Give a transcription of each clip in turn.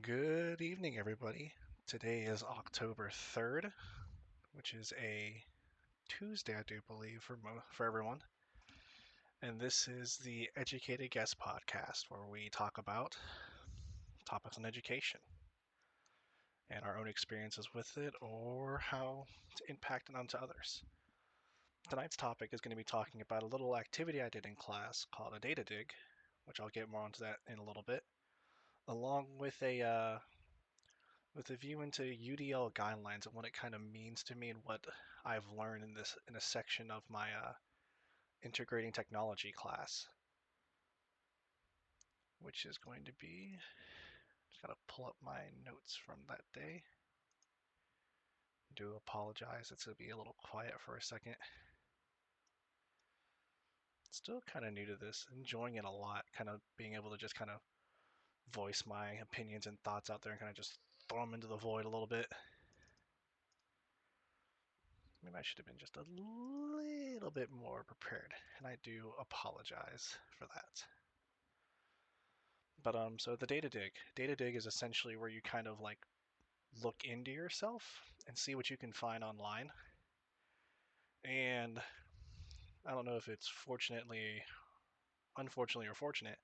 Good evening, everybody. Today is October 3rd, which is a Tuesday, I do believe, for everyone. And this is the Educated Guest podcast, where we talk about topics on education and our own experiences with it or how it's impacted onto others. Tonight's topic is going to be talking about a little activity I did in class called a data dig, which I'll get more onto that in a little bit, along with a view into UDL guidelines and what it kind of means to me and what I've learned in a section of my integrating technology class, which is going to be just gotta pull up my notes from that day. I do apologize, it's gonna be a little quiet for a second. Still kind of new to this, enjoying it a lot, kind of being able to just kind of voice my opinions and thoughts out there and kind of just throw them into the void a little bit. Maybe I should have been just a little bit more prepared, and I do apologize for that. But so the data dig is essentially where you kind of like look into yourself and see what you can find online. And I don't know if it's unfortunately or fortunate,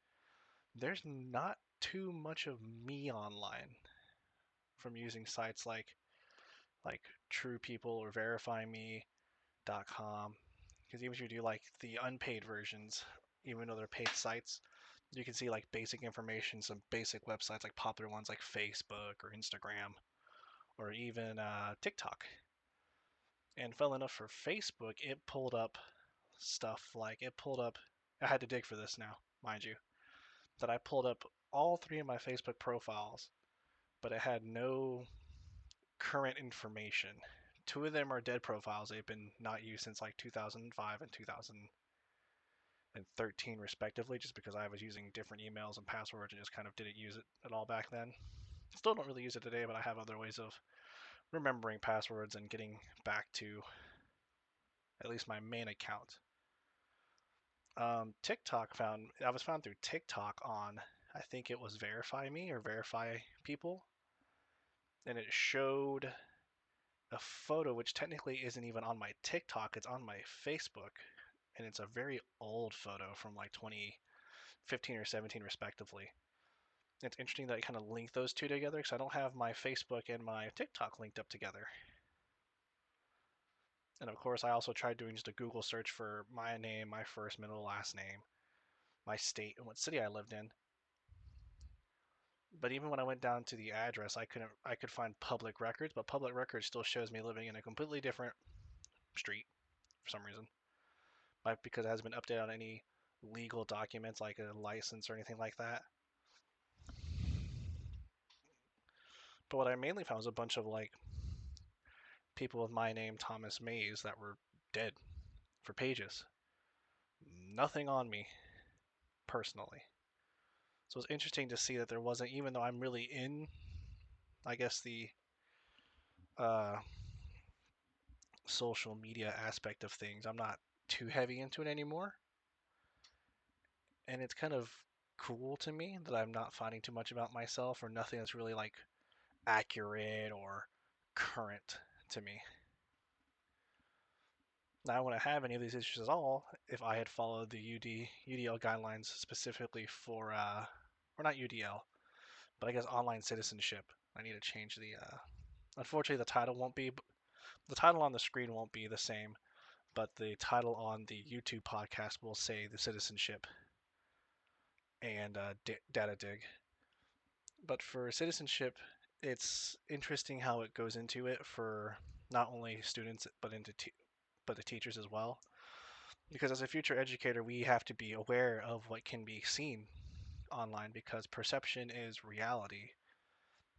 there's not too much of me online from using sites like True People or VerifyMe.com. Because even if you do like the unpaid versions, even though they're paid sites, you can see like basic information, some basic websites like popular ones like Facebook or Instagram or even TikTok. And funnily enough, for Facebook, it pulled up stuff like I had to dig for this now, mind you, that I pulled up all three of my Facebook profiles, but it had no current information. Two of them are dead profiles. They've been not used since like 2005 and 2013 respectively, just because I was using different emails and passwords and just kind of didn't use it at all back then. Still don't really use it today, but I have other ways of remembering passwords and getting back to at least my main account. I was found through TikTok on, I think it was Verify Me or Verify People, and it showed a photo which technically isn't even on my TikTok, it's on my Facebook, and it's a very old photo from like 2015 or 17 respectively. It's interesting that I kind of link those two together because I don't have my Facebook and my TikTok linked up together. And of course, I also tried doing just a Google search for my name, my first, middle, last name, my state, and what city I lived in. But even when I went down to the address, I could find public records, but public records still shows me living in a completely different street for some reason. Might because it hasn't been updated on any legal documents like a license or anything like that. But what I mainly found was a bunch of like people with my name, Thomas Mays, that were dead for pages. Nothing on me personally. So it's interesting to see that there wasn't, even though I'm really in, I guess, the uh, social media aspect of things, I'm not too heavy into it anymore. And it's kind of cool to me that I'm not finding too much about myself or nothing that's really like accurate or current to me. Now, I wouldn't have any of these issues at all if I had followed the UDL guidelines specifically for, or not UDL, but I guess online citizenship. I need to change unfortunately, the title on the screen won't be the same, but the title on the YouTube podcast will say the citizenship and data dig. But for citizenship, it's interesting how it goes into it for not only students but the teachers as well. Because as a future educator, we have to be aware of what can be seen online because perception is reality.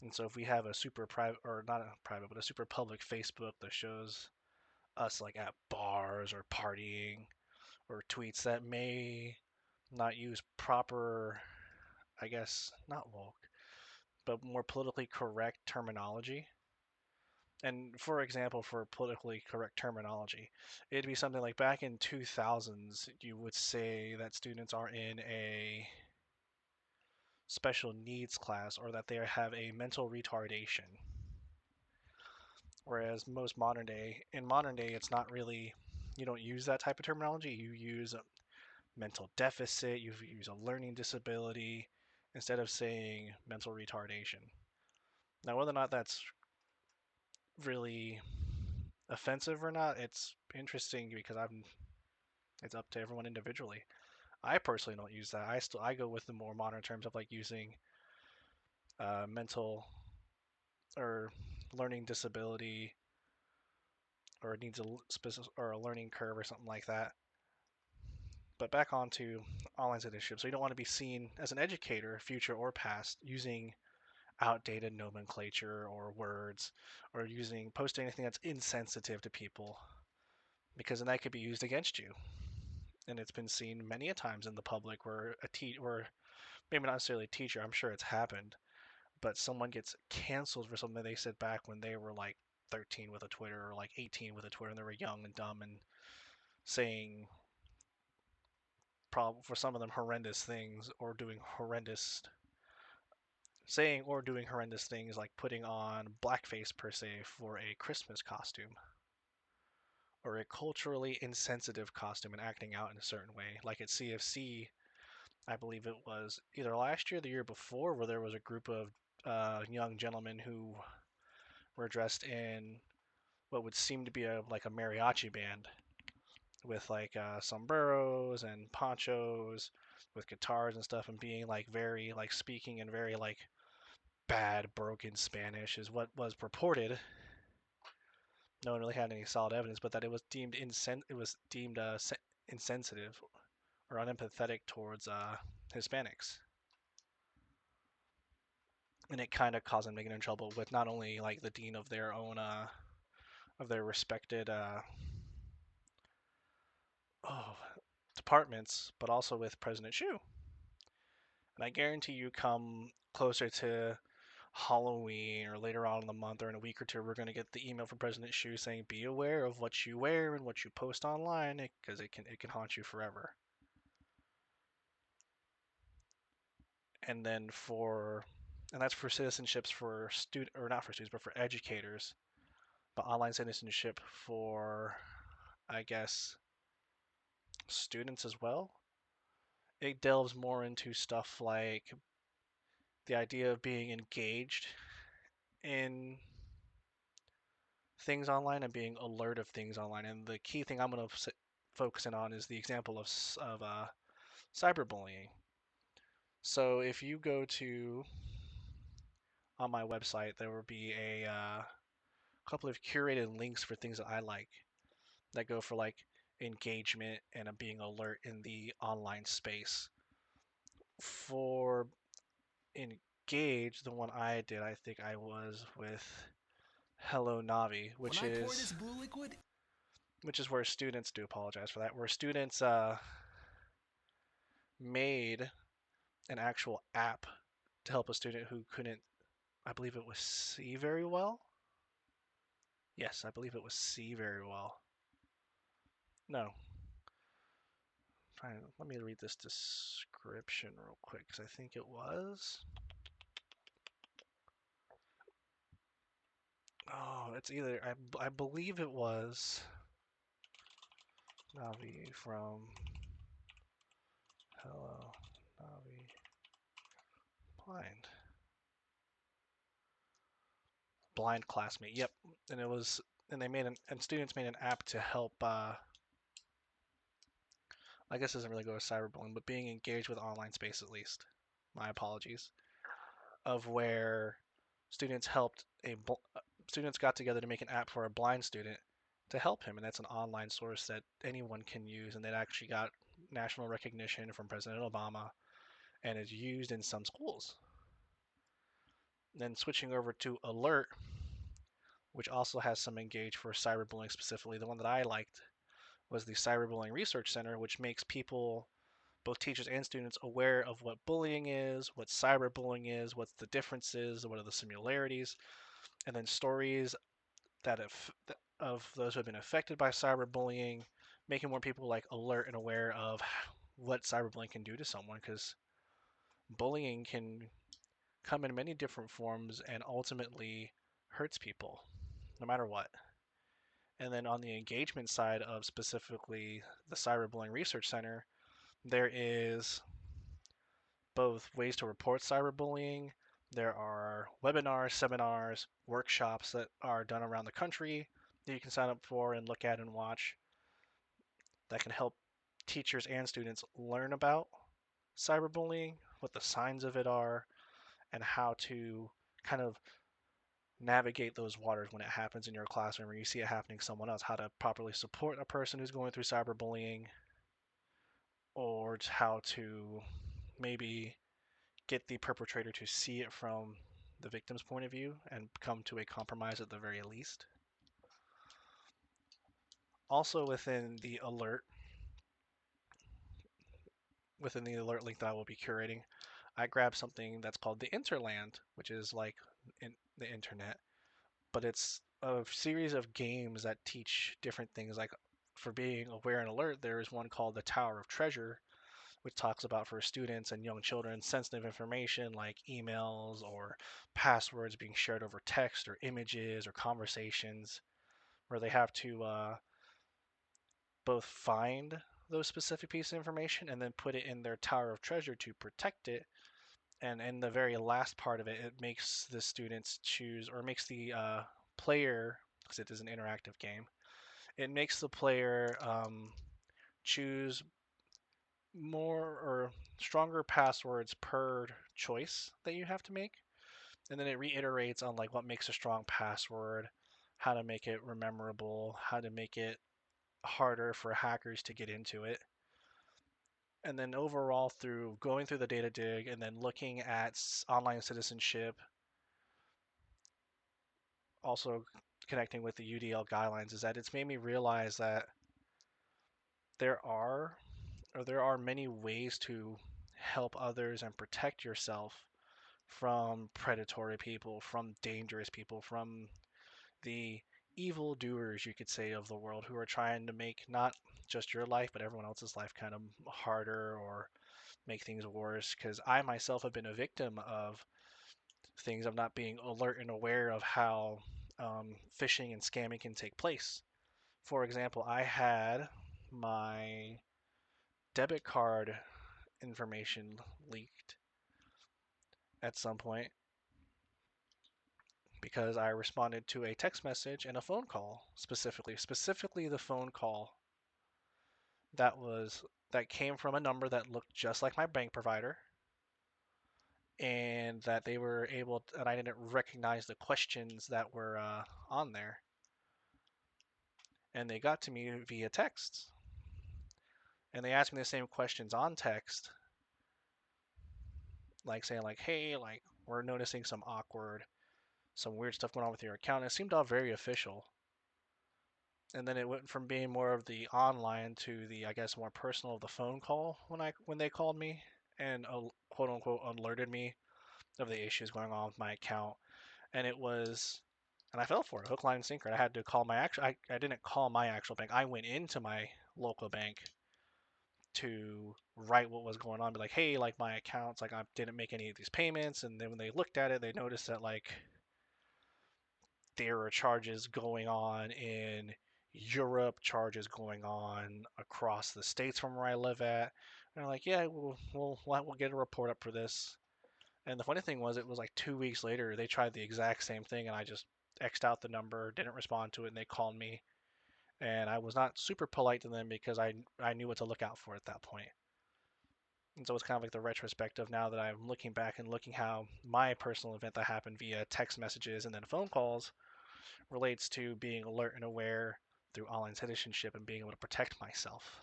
And so if we have a super private, or not a private, but a super public Facebook that shows us like at bars or partying, or tweets that may not use proper, I guess, not woke, but more politically correct terminology. And for example, for politically correct terminology, it'd be something like back in 2000s, you would say that students are in a special needs class or that they have a mental retardation. Whereas in modern day, it's not really, you don't use that type of terminology. You use a mental deficit, you use a learning disability instead of saying mental retardation. Now, whether or not that's really offensive or not, it's interesting because it's up to everyone individually. I personally don't use that. I go with the more modern terms of like using mental or learning disability or needs a specific or a learning curve or something like that. But back onto online citizenship. So you don't want to be seen as an educator, future or past, using outdated nomenclature or words or posting anything that's insensitive to people because then that could be used against you. And it's been seen many a times in the public where or maybe not necessarily a teacher, I'm sure it's happened, but someone gets canceled for something they said back when they were like 13 with a Twitter or like 18 with a Twitter and they were young and dumb and saying for some of them horrendous things or doing horrendous things like putting on blackface per se for a Christmas costume or a culturally insensitive costume and acting out in a certain way. Like at CFC, I believe it was either last year or the year before, where there was a group of young gentlemen who were dressed in what would seem to be like a mariachi band with like sombreros and ponchos with guitars and stuff and being like very like speaking in very like bad broken Spanish is what was purported. No one really had any solid evidence, but that it was deemed insensitive or unempathetic towards Hispanics, and it kind of caused them to get in trouble with not only like the dean of their own of their respected oh, departments, but also with President Xu. And I guarantee you, come closer to Halloween or later on in the month or in a week or two, we're going to get the email from President Xu saying, "Be aware of what you wear and what you post online, because it can haunt you forever." And then and that's for citizenships for student or not for students, but for educators. But online citizenship for, I guess, students as well. It delves more into stuff like the idea of being engaged in things online and being alert of things online. And the key thing I'm going to focus in on is the example of cyberbullying. So if you go to on my website, there will be a couple of curated links for things that I like that go for like engagement and being alert in the online space. For engage, the one I did, I think I was with Hello Navi, which is where students do apologize for that, where students made an actual app to help a student who couldn't, I believe it was see very well. Yes, I believe it was see very well. No. Let me read this description real quick because I think it was. Oh, it's either I believe it was Navi from Hello Navi blind classmate. Yep, and it was and students made an app to help. I guess it doesn't really go with cyberbullying, but being engaged with online space at least. My apologies. Of where students helped students got together to make an app for a blind student to help him, and that's an online source that anyone can use, and that actually got national recognition from President Obama and is used in some schools. Then switching over to Alert, which also has some engage for cyberbullying specifically. The one that I liked was the Cyberbullying Research Center, which makes people, both teachers and students, aware of what bullying is, what cyberbullying is, what the differences, what are the similarities, and then stories that of those who have been affected by cyberbullying, making more people like alert and aware of what cyberbullying can do to someone. Because bullying can come in many different forms and ultimately hurts people, no matter what. And then on the engagement side of specifically the Cyberbullying Research Center, there is both ways to report cyberbullying. There are webinars, seminars, workshops that are done around the country that you can sign up for and look at and watch that can help teachers and students learn about cyberbullying, what the signs of it are, and how to kind of navigate those waters when it happens in your classroom or you see it happening someone else, how to properly support a person who's going through cyberbullying, or how to maybe get the perpetrator to see it from the victim's point of view and come to a compromise at the very least. Also within the alert link that I will be curating, I grabbed something that's called the Interland, which is like in the internet, but it's a series of games that teach different things. Like for being aware and alert, there is one called the Tower of Treasure, which talks about for students and young children sensitive information like emails or passwords being shared over text or images or conversations, where they have to both find those specific pieces of information and then put it in their Tower of Treasure to protect it. And in the very last part of it, it makes the students choose, or makes the player, because it is an interactive game, it makes the player choose more or stronger passwords per choice that you have to make. And then it reiterates on like what makes a strong password, how to make it memorable, how to make it harder for hackers to get into it. And then overall, through going through the data dig and then looking at online citizenship, also connecting with the UDL guidelines, is that it's made me realize that there are there are many ways to help others and protect yourself from predatory people, from dangerous people, from the evil doers, you could say, of the world who are trying to make not just your life but everyone else's life kind of harder or make things worse. Because I myself have been a victim of things of not being alert and aware of how phishing and scamming can take place. For example, I had my debit card information leaked at some point because I responded to a text message and a phone call specifically the phone call that was that came from a number that looked just like my bank provider, and that they were able to, and I didn't recognize the questions that were on there, and they got to me via text, and they asked me the same questions on text, like saying like, hey, like we're noticing some weird stuff going on with your account. It seemed all very official. And then it went from being more of the online to the, I guess, more personal of the phone call when they called me and quote unquote alerted me of the issues going on with my account. And it was, and I fell for it, hook, line, and sinker. I had to call my actual. I didn't call my actual bank. I went into my local bank to write what was going on, be like, hey, like my accounts, like I didn't make any of these payments. And then when they looked at it, they noticed that like there were charges going on in Europe, charges going on across the states from where I live at. And they're like, yeah, we'll get a report up for this. And the funny thing was, it was like 2 weeks later, they tried the exact same thing, and I just X'd out the number, didn't respond to it, and they called me. And I was not super polite to them because I knew what to look out for at that point. And so it's kind of like the retrospective now that I'm looking back and looking how my personal event that happened via text messages and then phone calls relates to being alert and aware through online citizenship and being able to protect myself.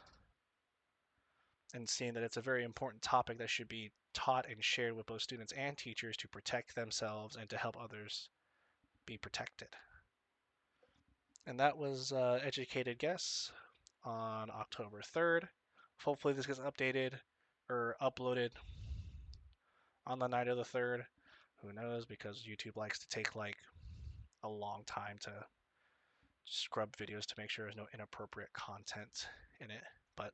And seeing that it's a very important topic that should be taught and shared with both students and teachers to protect themselves and to help others be protected. And that was Educated Guess on October 3rd. Hopefully this gets updated or uploaded on the night of the 3rd. Who knows, because YouTube likes to take like a long time to scrub videos to make sure there's no inappropriate content in it. But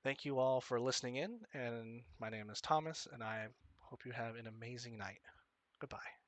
Thank you all for listening in, and my name is Thomas, and I hope you have an amazing night. Goodbye.